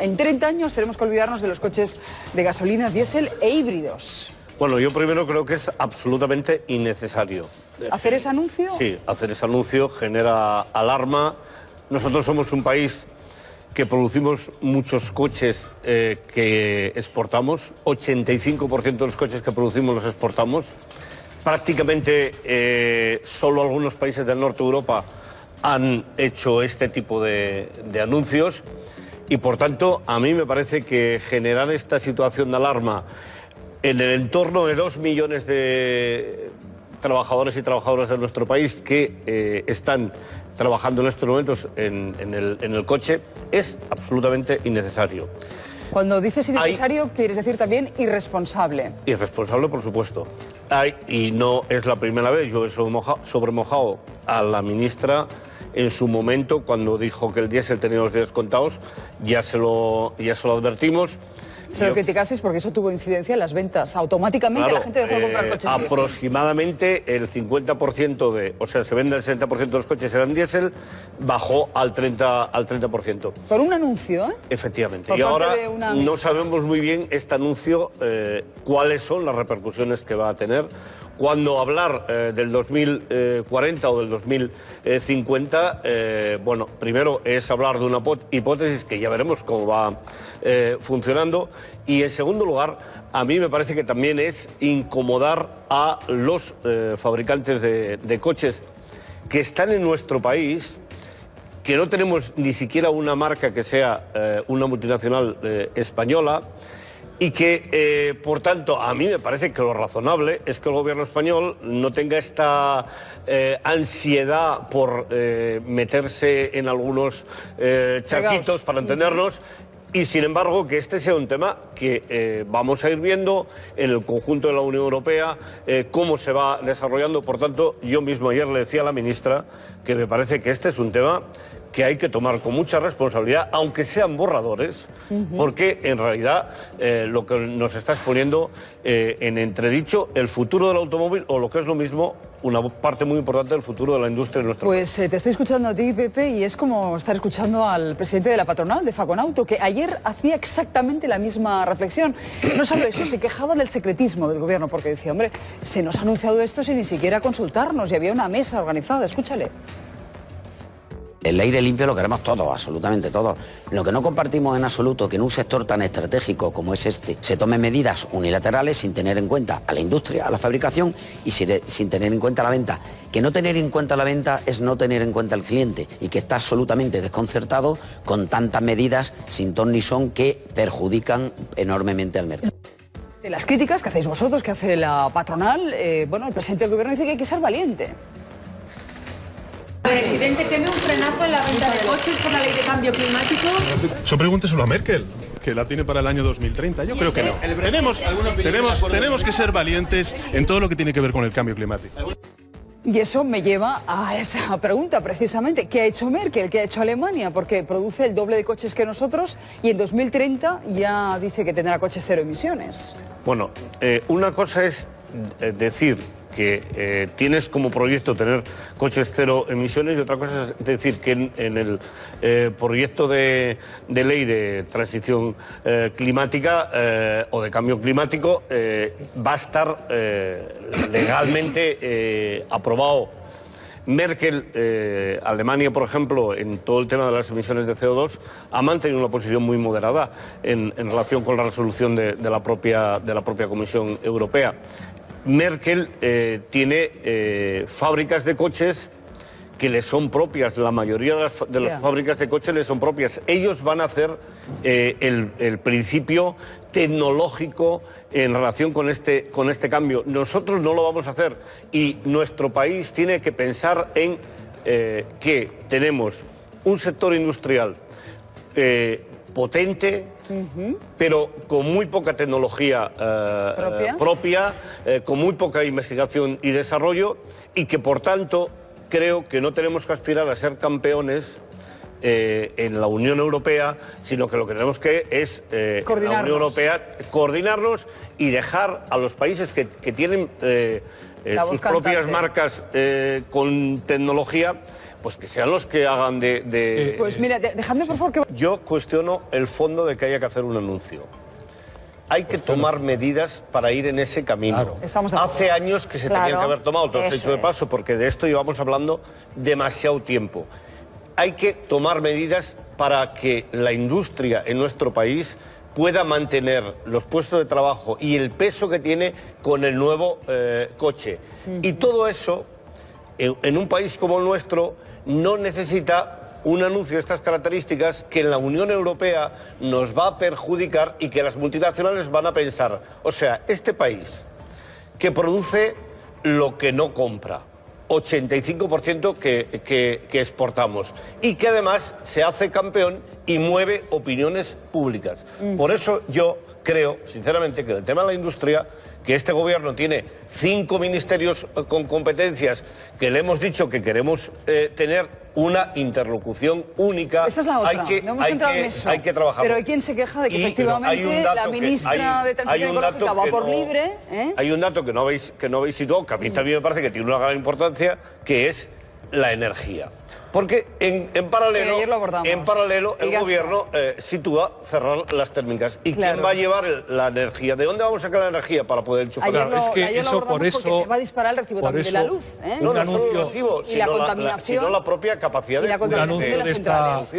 En 30 años tenemos que olvidarnos de los coches de gasolina, diésel e híbridos. Bueno, yo primero creo que es absolutamente innecesario. ¿Hacer ese anuncio? Sí, hacer ese anuncio genera alarma. Nosotros somos un país que producimos muchos coches que exportamos. 85% de los coches que producimos los exportamos. Prácticamente solo algunos países del norte de Europa han hecho este tipo de anuncios y por tanto a mí me parece que generar esta situación de alarma en el entorno de 2 millones de trabajadores y trabajadoras de nuestro país que están trabajando en estos momentos en el coche es absolutamente innecesario. Cuando dices innecesario, quieres decir también irresponsable. Irresponsable, por supuesto. Y no es la primera vez, yo he sobremojado a la ministra en su momento cuando dijo que el diésel tenía los días contados, ya se lo advertimos. Se lo criticasteis porque eso tuvo incidencia en las ventas. Automáticamente claro, la gente dejó de comprar coches diésel. Aproximadamente el 50% o sea, se vende el 60% de los coches eran diésel, bajó al 30%. Por un anuncio, ¿eh? Efectivamente. Y ahora no sabemos muy bien este anuncio cuáles son las repercusiones que va a tener. Cuando hablar del 2040 o del 2050, bueno, primero es hablar de una hipótesis que ya veremos cómo va funcionando, y en segundo lugar, a mí me parece que también es incomodar a los fabricantes de coches que están en nuestro país, que no tenemos ni siquiera una marca que sea una multinacional española, y que, por tanto, a mí me parece que lo razonable es que el gobierno español no tenga esta ansiedad por meterse en algunos charquitos, para entendernos, y sin embargo que este sea un tema que vamos a ir viendo en el conjunto de la Unión Europea, cómo se va desarrollando. Por tanto, yo mismo ayer le decía a la ministra que me parece que este es un tema que hay que tomar con mucha responsabilidad, aunque sean borradores, porque en realidad lo que nos está exponiendo en entredicho el futuro del automóvil, o lo que es lo mismo, una parte muy importante del futuro de la industria de nuestro país. Te estoy escuchando a ti, Pepe, y es como estar escuchando al presidente de la patronal, de Faconauto, que ayer hacía exactamente la misma reflexión. No solo eso, se quejaba del secretismo del gobierno, porque decía, hombre, se nos ha anunciado esto sin ni siquiera consultarnos, y había una mesa organizada. Escúchale. El aire limpio lo queremos todos, absolutamente todos. Lo que no compartimos en absoluto, que en un sector tan estratégico como es este, se tomen medidas unilaterales sin tener en cuenta a la industria, a la fabricación y sin tener en cuenta la venta. Que no tener en cuenta la venta es no tener en cuenta al cliente, y que está absolutamente desconcertado con tantas medidas sin ton ni son que perjudican enormemente al mercado. De las críticas que hacéis vosotros, que hace la patronal, bueno, el presidente del gobierno dice que hay que ser valiente. Presidente, ¿teme un frenazo en la venta de coches por la ley de cambio climático? Eso pregúnteselo a Merkel, que la tiene para el año 2030. Yo creo que no. Tenemos que ser valientes en todo lo que tiene que ver con el cambio climático. Y eso me lleva a esa pregunta, precisamente. ¿Qué ha hecho Merkel? ¿Qué ha hecho Alemania? Porque produce el doble de coches que nosotros y en 2030 ya dice que tendrá coches cero emisiones. Bueno, una cosa es decir que tienes como proyecto tener coches cero emisiones, y otra cosa es decir que en el proyecto de ley de transición climática o de cambio climático va a estar legalmente aprobado. Merkel, Alemania, por ejemplo, en todo el tema de las emisiones de CO2, ha mantenido una posición muy moderada en relación con la resolución de la propia Comisión Europea. Merkel tiene fábricas de coches que le son propias, la mayoría de las fábricas de coches le son propias. Ellos van a hacer el principio tecnológico en relación con este cambio. Nosotros no lo vamos a hacer, y nuestro país tiene que pensar en que tenemos un sector industrial potente, pero con muy poca tecnología propia, con muy poca investigación y desarrollo, y que por tanto creo que no tenemos que aspirar a ser campeones en la Unión Europea, sino que lo que tenemos que es la Unión Europea coordinarnos y dejar a los países que tienen sus propias marcas con tecnología, pues que sean los que hagan de... Pues mira, dejadme por favor que... Yo cuestiono el fondo de que haya que hacer un anuncio. Hay que tomar medidas para ir en ese camino. Claro. Hace años que se tenían que haber tomado, todo hecho de paso, porque de esto llevamos hablando demasiado tiempo. Hay que tomar medidas para que la industria en nuestro país pueda mantener los puestos de trabajo y el peso que tiene con el nuevo coche. Y todo eso, en un país como el nuestro, no necesita un anuncio de estas características que en la Unión Europea nos va a perjudicar y que las multinacionales van a pensar, o sea, este país que produce lo que no compra, 85% que exportamos, y que además se hace campeón y mueve opiniones públicas. Por eso yo creo, sinceramente, que en el tema de la industria, que este gobierno tiene 5 ministerios con competencias, que le hemos dicho que queremos tener una interlocución única. Esta es la otra. Hay que trabajar. Pero hay quien se queja de que efectivamente la ministra de Transición Ecológica va por libre. Hay un dato que no habéis situado, que a mí también me parece que tiene una gran importancia, que es la energía. Porque en paralelo el gobierno sitúa cerrar las térmicas. ¿Y quién va a llevar la energía? ¿De dónde vamos a sacar la energía para poder enchufar? Es que eso por eso se va a disparar el recibo también de la luz. No solo el recibo, y la contaminación, sino la propia capacidad de las centrales.